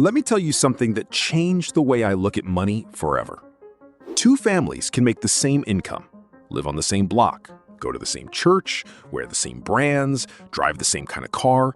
Let me tell you something that changed the way I look at money forever. Two families can make the same income, live on the same block, go to the same church, wear the same brands, drive the same kind of car,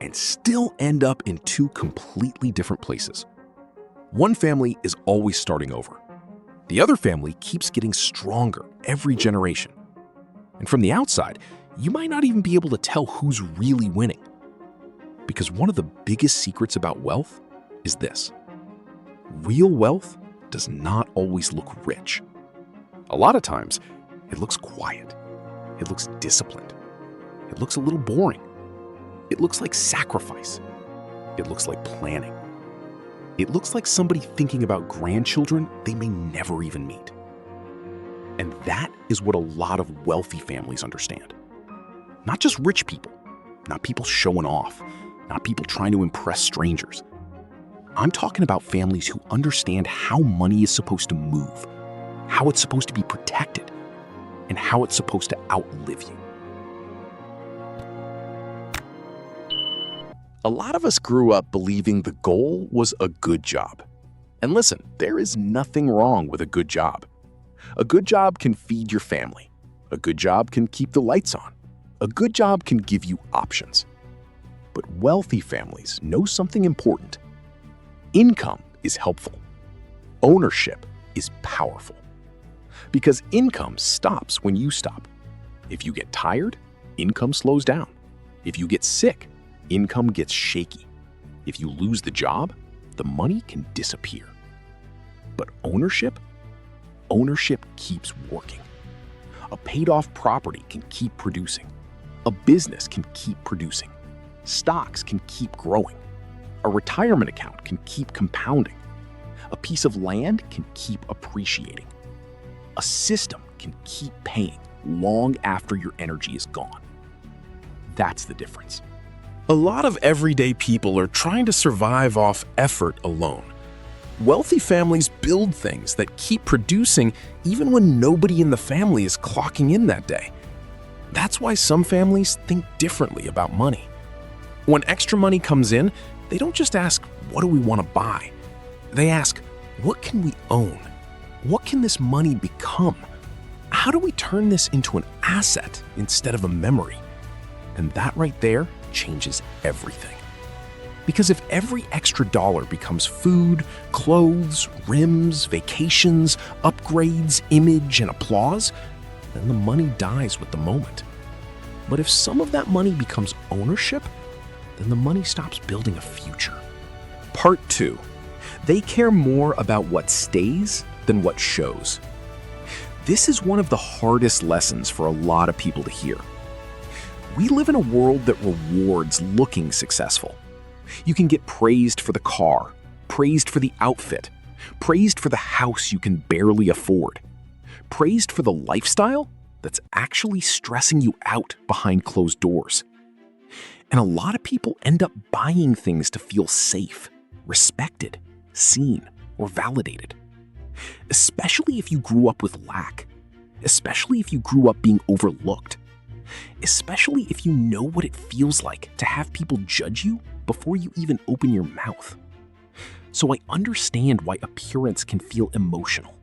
and still end up in two completely different places. One family is always starting over. The other family keeps getting stronger every generation. And from the outside, you might not even be able to tell who's really winning. Because one of the biggest secrets about wealth is this: real wealth does not always look rich. A lot of times, it looks quiet. It looks disciplined. It looks a little boring. It looks like sacrifice. It looks like planning. It looks like somebody thinking about grandchildren they may never even meet. And that is what a lot of wealthy families understand. Not just rich people, not people showing off, not people trying to impress strangers. I'm talking about families who understand how money is supposed to move, how it's supposed to be protected, and how it's supposed to outlive you. A lot of us grew up believing the goal was a good job. And listen, there is nothing wrong with a good job. A good job can feed your family. A good job can keep the lights on. A good job can give you options. But wealthy families know something important. Income is helpful. Ownership is powerful. Because income stops when you stop. If you get tired, income slows down. If you get sick, income gets shaky. If you lose the job, the money can disappear. But ownership keeps working. A paid-off property can keep producing. A business can keep producing. Stocks can keep growing. A retirement account can keep compounding. A piece of land can keep appreciating. A system can keep paying long after your energy is gone. That's the difference. A lot of everyday people are trying to survive off effort alone. Wealthy families build things that keep producing even when nobody in the family is clocking in that day. That's why some families think differently about money. When extra money comes in, they don't just ask, what do we want to buy? They ask, what can we own? What can this money become? How do we turn this into an asset instead of a memory? And that right there changes everything. Because if every extra dollar becomes food, clothes, rims, vacations, upgrades, image, and applause, then the money dies with the moment. But if some of that money becomes ownership, then the money stops building a future. Part 2. They care more about what stays than what shows. This is one of the hardest lessons for a lot of people to hear. We live in a world that rewards looking successful. You can get praised for the car, praised for the outfit, praised for the house you can barely afford, praised for the lifestyle that's actually stressing you out behind closed doors. And a lot of people end up buying things to feel safe, respected, seen, or validated. Especially if you grew up with lack. Especially if you grew up being overlooked. Especially if you know what it feels like to have people judge you before you even open your mouth. So I understand why appearance can feel emotional.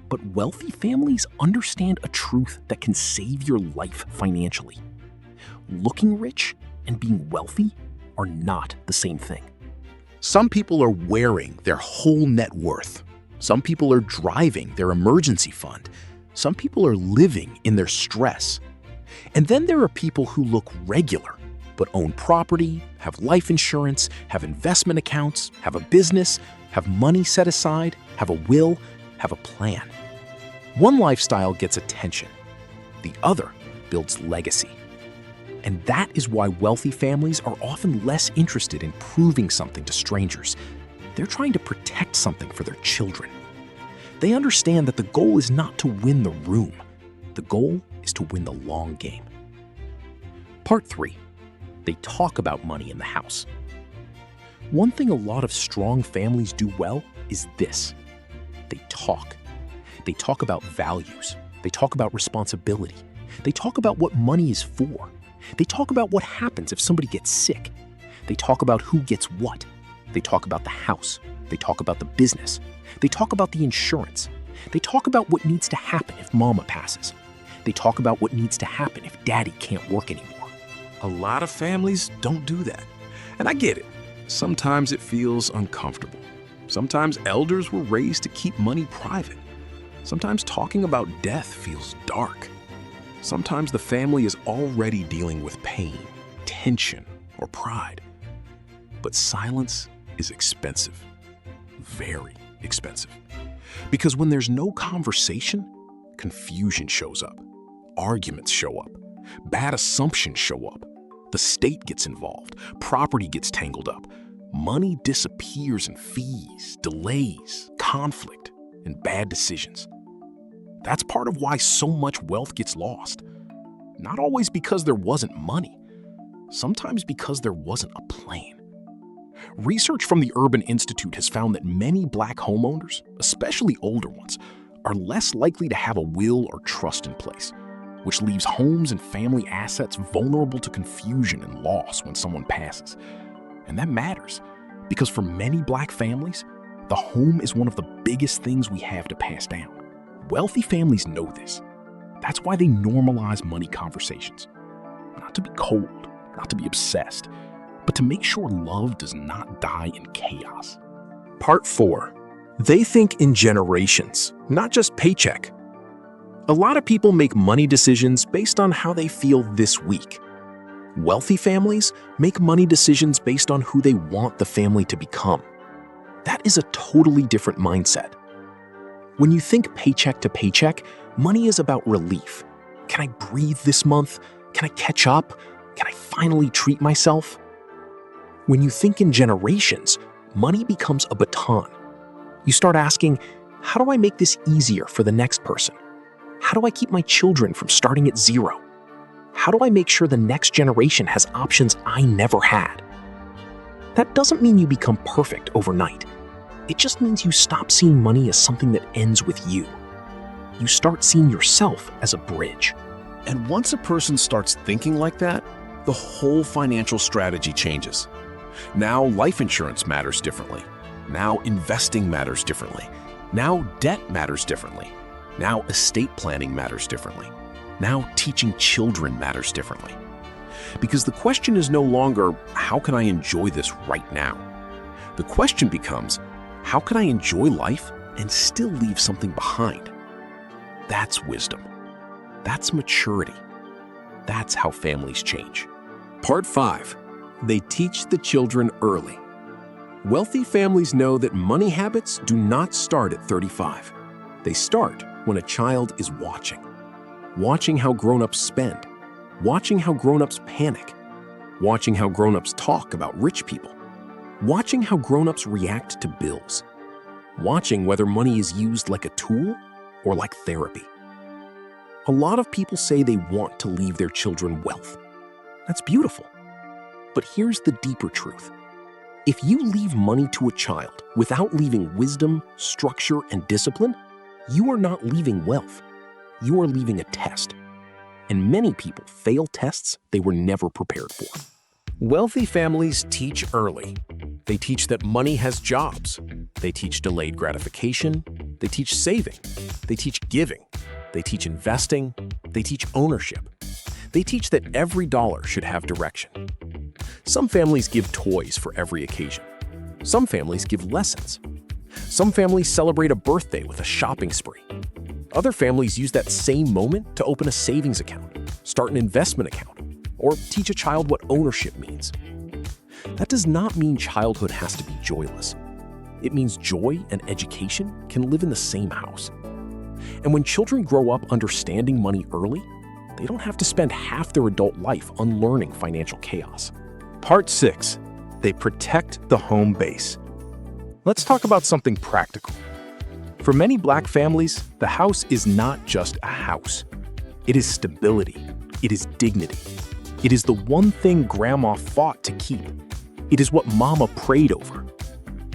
But wealthy families understand a truth that can save your life financially. Looking rich and being wealthy are not the same thing. Some people are wearing their whole net worth. Some people are driving their emergency fund. Some people are living in their stress. And then there are people who look regular, but own property, have life insurance, have investment accounts, have a business, have money set aside, have a will, have a plan. One lifestyle gets attention. The other builds legacy. And that is why wealthy families are often less interested in proving something to strangers. They're trying to protect something for their children. They understand that the goal is not to win the room. The goal is to win the long game. Part 3. They talk about money in the house. One thing a lot of strong families do well is this. They talk. They talk about values. They talk about responsibility. They talk about what money is for. They talk about what happens if somebody gets sick. They talk about who gets what. They talk about the house. They talk about the business. They talk about the insurance. They talk about what needs to happen if mama passes. They talk about what needs to happen if daddy can't work anymore. A lot of families don't do that. And I get it. Sometimes it feels uncomfortable. Sometimes elders were raised to keep money private. Sometimes talking about death feels dark. Sometimes the family is already dealing with pain, tension, or pride. But silence is expensive. Very expensive. Because when there's no conversation, confusion shows up. Arguments show up. Bad assumptions show up. The state gets involved. Property gets tangled up. Money disappears in fees, delays, conflict, and bad decisions. That's part of why so much wealth gets lost. Not always because there wasn't money, sometimes because there wasn't a plan. Research from the Urban Institute has found that many Black homeowners, especially older ones, are less likely to have a will or trust in place, which leaves homes and family assets vulnerable to confusion and loss when someone passes. And that matters, because for many Black families, the home is one of the biggest things we have to pass down. Wealthy families know this. That's why they normalize money conversations. Not to be cold, not to be obsessed, but to make sure love does not die in chaos. Part 4. They think in generations, not just paycheck. A lot of people make money decisions based on how they feel this week. Wealthy families make money decisions based on who they want the family to become. That is a totally different mindset. When you think paycheck to paycheck, money is about relief. Can I breathe this month? Can I catch up? Can I finally treat myself? When you think in generations, money becomes a baton. You start asking, how do I make this easier for the next person? How do I keep my children from starting at zero? How do I make sure the next generation has options I never had? That doesn't mean you become perfect overnight. It just means you stop seeing money as something that ends with you. You start seeing yourself as a bridge. And once a person starts thinking like that, the whole financial strategy changes. Now life insurance matters differently. Now investing matters differently. Now debt matters differently. Now estate planning matters differently. Now teaching children matters differently. Because the question is no longer, how can I enjoy this right now? The question becomes, how can I enjoy life and still leave something behind? That's wisdom. That's maturity. That's how families change. Part 5. They teach the children early. Wealthy families know that money habits do not start at 35. They start when a child is watching. Watching how grown-ups spend. Watching how grown-ups panic. Watching how grown-ups talk about rich people. Watching how grown-ups react to bills. Watching whether money is used like a tool or like therapy. A lot of people say they want to leave their children wealth. That's beautiful. But here's the deeper truth. If you leave money to a child without leaving wisdom, structure, and discipline, you are not leaving wealth. You are leaving a test. And many people fail tests they were never prepared for. Wealthy families teach early. They teach that money has jobs. They teach delayed gratification. They teach saving. They teach giving. They teach investing. They teach ownership. They teach that every dollar should have direction. Some families give toys for every occasion. Some families give lessons. Some families celebrate a birthday with a shopping spree. Other families use that same moment to open a savings account, start an investment account, or teach a child what ownership means. That does not mean childhood has to be joyless. It means joy and education can live in the same house. And when children grow up understanding money early, they don't have to spend half their adult life unlearning financial chaos. Part 6. They protect the home base. Let's talk about something practical. For many Black families, the house is not just a house. It is stability. It is dignity. It is the one thing Grandma fought to keep. It is what Mama prayed over.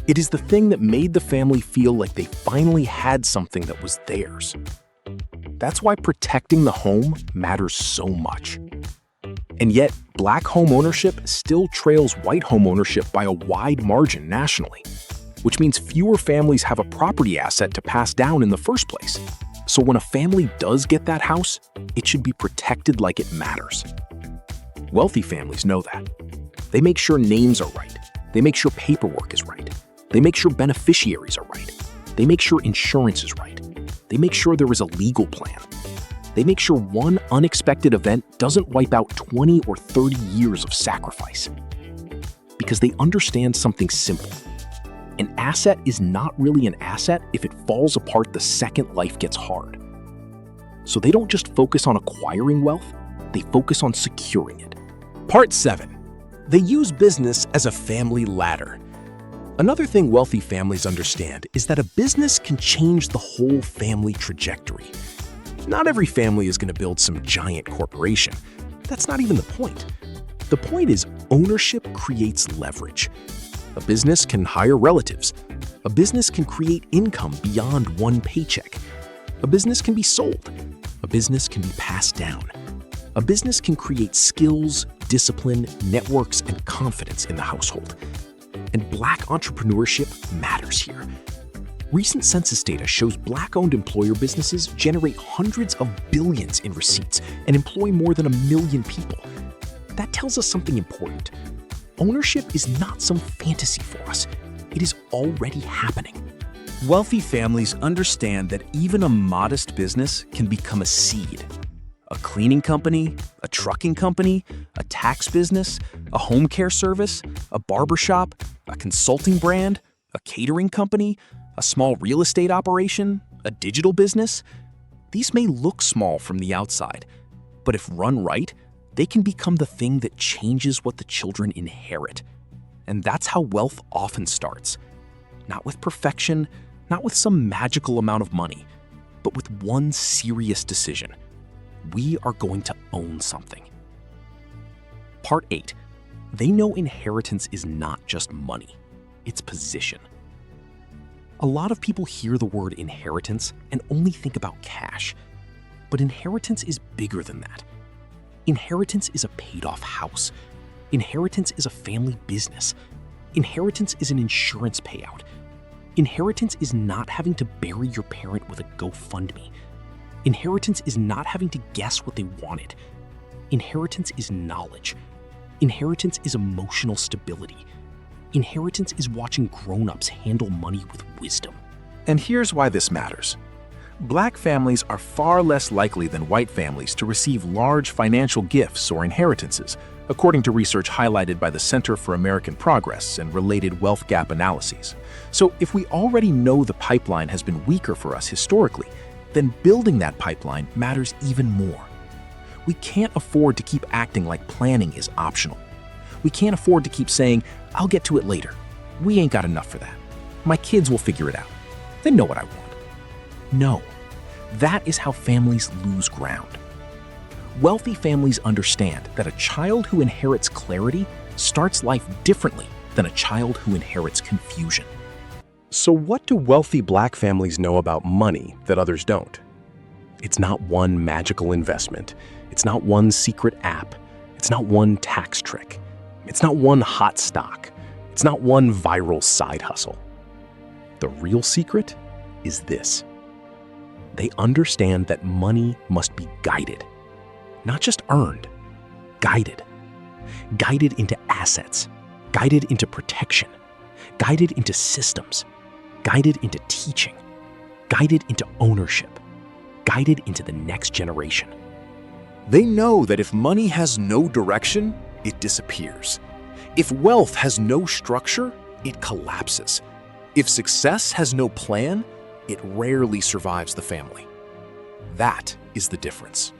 It is the thing that made the family feel like they finally had something that was theirs. That's why protecting the home matters so much. And yet, Black home ownership still trails white home ownership by a wide margin nationally, which means fewer families have a property asset to pass down in the first place. So when a family does get that house, it should be protected like it matters. Wealthy families know that. They make sure names are right. They make sure paperwork is right. They make sure beneficiaries are right. They make sure insurance is right. They make sure there is a legal plan. They make sure one unexpected event doesn't wipe out 20 or 30 years of sacrifice. Because they understand something simple. An asset is not really an asset if it falls apart the second life gets hard. So they don't just focus on acquiring wealth, they focus on securing it. Part 7. They use business as a family ladder. Another thing wealthy families understand is that a business can change the whole family trajectory. Not every family is going to build some giant corporation. That's not even the point. The point is ownership creates leverage. A business can hire relatives. A business can create income beyond one paycheck. A business can be sold. A business can be passed down. A business can create skills, discipline, networks, and confidence in the household. And Black entrepreneurship matters here. Recent census data shows Black-owned employer businesses generate hundreds of billions in receipts and employ more than 1 million people. That tells us something important. Ownership is not some fantasy for us. It is already happening. Wealthy families understand that even a modest business can become a seed. A cleaning company, a trucking company, a tax business, a home care service, a barbershop, a consulting brand, a catering company, a small real estate operation, a digital business. These may look small from the outside, but if run right, they can become the thing that changes what the children inherit. And that's how wealth often starts. Not with perfection, not with some magical amount of money, but with one serious decision. We are going to own something. Part 8. They know inheritance is not just money, it's position. A lot of people hear the word inheritance and only think about cash. But inheritance is bigger than that. Inheritance is a paid-off house. Inheritance is a family business. Inheritance is an insurance payout. Inheritance is not having to bury your parent with a GoFundMe. Inheritance is not having to guess what they wanted. Inheritance is knowledge. Inheritance is emotional stability. Inheritance is watching grown-ups handle money with wisdom. And here's why this matters. Black families are far less likely than white families to receive large financial gifts or inheritances, according to research highlighted by the Center for American Progress and related wealth gap analyses. So if we already know the pipeline has been weaker for us historically, then building that pipeline matters even more. We can't afford to keep acting like planning is optional. We can't afford to keep saying, "I'll get to it later. We ain't got enough for that. My kids will figure it out. They know what I want." No, that is how families lose ground. Wealthy families understand that a child who inherits clarity starts life differently than a child who inherits confusion. So what do wealthy Black families know about money that others don't? It's not one magical investment. It's not one secret app. It's not one tax trick. It's not one hot stock. It's not one viral side hustle. The real secret is this. They understand that money must be guided, not just earned, guided. Guided into assets, guided into protection, guided into systems, guided into teaching, guided into ownership, guided into the next generation. They know that if money has no direction, it disappears. If wealth has no structure, it collapses. If success has no plan, it rarely survives the family. That is the difference.